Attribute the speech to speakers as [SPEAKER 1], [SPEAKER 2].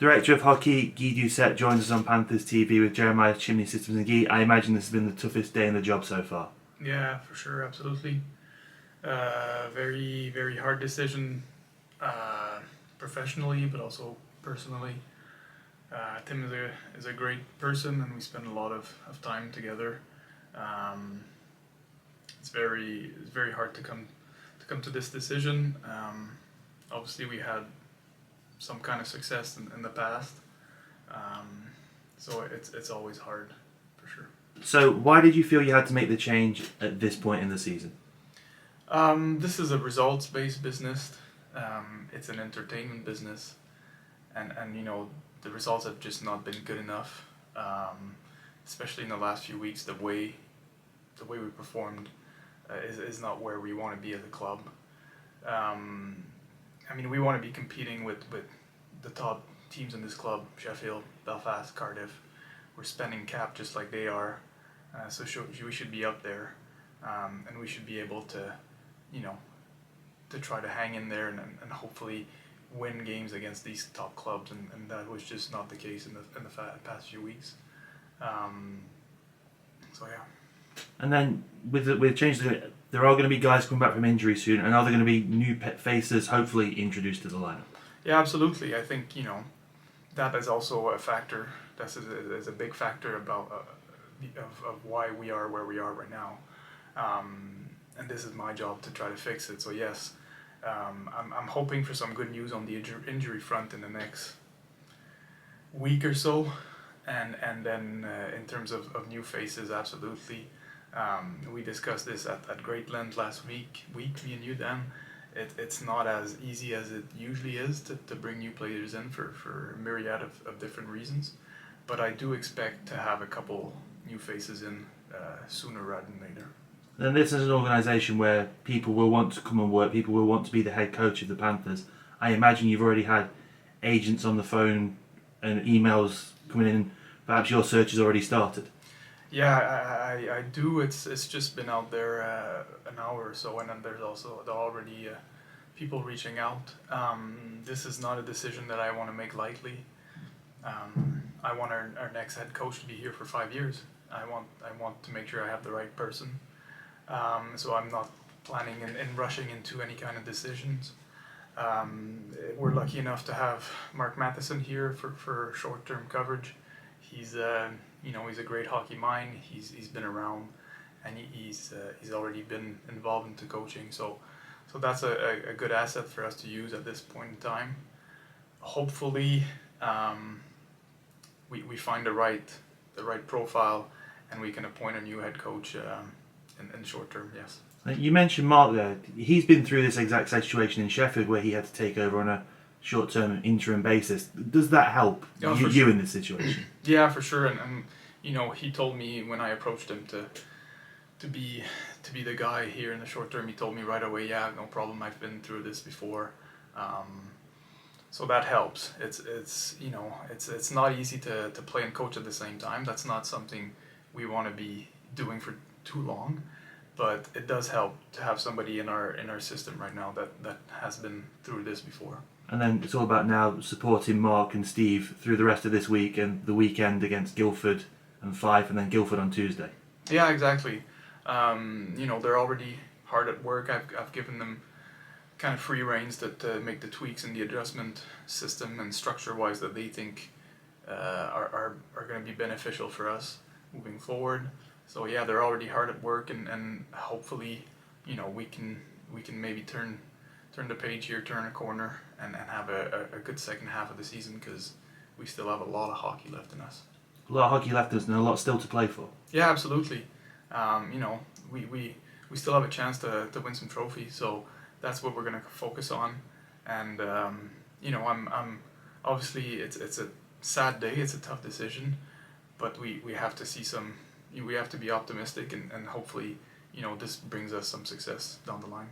[SPEAKER 1] Director of Hockey Gui Doucet joins us on Panthers TV with Jeremiah Chimney Systems and Guy. I imagine this has been the toughest day in the job so far.
[SPEAKER 2] Yeah, for sure, absolutely. Very, very hard decision, professionally, but also personally. Tim is a great person, and we spend a lot of time together. Um, it's very hard to come to this decision. Obviously, we had some kind of success in the past, um, so it's always hard, for sure.
[SPEAKER 1] So, why did you feel you had to make the change at this point in the season?
[SPEAKER 2] This is a results-based business. It's an entertainment business, and the results have just not been good enough. Especially in the last few weeks, the way we performed is not where we want to be as a club. We want to be competing with the top teams in this club: Sheffield, Belfast, Cardiff. We're spending cap just like they are, we should be up there, and we should be able to, to try to hang in there and hopefully win games against these top clubs, and that was just not the case in the past few weeks. So yeah.
[SPEAKER 1] And then with changes, there are going to be guys coming back from injury soon, and are there going to be new faces hopefully introduced to the lineup?
[SPEAKER 2] Yeah, absolutely. I think that is also a factor. That is a big factor about of why we are where we are right now, and this is my job to try to fix it. So yes, I'm hoping for some good news on the injury front in the next week or so, and then in terms of new faces, absolutely. We discussed this at great length last week, me and you, Dan. It's not as easy as it usually is to bring new players in for a myriad of different reasons, but I do expect to have a couple new faces in sooner rather than later.
[SPEAKER 1] Then this is an organisation where people will want to come and work, people will want to be the head coach of the Panthers. I imagine you've already had agents on the phone and emails coming in. Perhaps your search has already started.
[SPEAKER 2] Yeah, I do. It's just been out there an hour or so, and then there are already people reaching out. This is not a decision that I want to make lightly. I want our next head coach to be here for 5 years. I want to make sure I have the right person. So I'm not planning in rushing into any kind of decisions. We're lucky enough to have Mark Matheson here for short-term coverage. He's he's a great hockey mind. He's been around, and he's already been involved into coaching. So that's a good asset for us to use at this point in time. Hopefully, we find the right profile, and we can appoint a new head coach in short term. Yes.
[SPEAKER 1] You mentioned Mark there. He's been through this exact situation in Sheffield where he had to take over on a short-term interim basis. Does that help you
[SPEAKER 2] sure.
[SPEAKER 1] in this situation?
[SPEAKER 2] Yeah, for sure. And he told me when I approached him to be the guy here in the short term. He told me right away, yeah, no problem. I've been through this before. So that helps. It's not easy to play and coach at the same time. That's not something we want to be doing for too long, but it does help to have somebody in our system right now that has been through this before.
[SPEAKER 1] And then it's all about now supporting Mark and Steve through the rest of this week and the weekend against Guildford and Fife, and then Guildford on Tuesday.
[SPEAKER 2] Yeah, exactly. They're already hard at work. I've given them kind of free reins to make the tweaks in the adjustment system and structure-wise that they think are going to be beneficial for us moving forward. So yeah, they're already hard at work, and hopefully, we can maybe turn the page here, turn a corner, and have a good second half of the season, because we still have a lot of hockey left in us.
[SPEAKER 1] A lot of hockey left us and a lot still to play for.
[SPEAKER 2] Yeah, absolutely. We still have a chance to win some trophies, so that's what we're going to focus on. And I'm obviously it's a sad day, it's a tough decision, but we have to see we have to be optimistic, and hopefully this brings us some success down the line.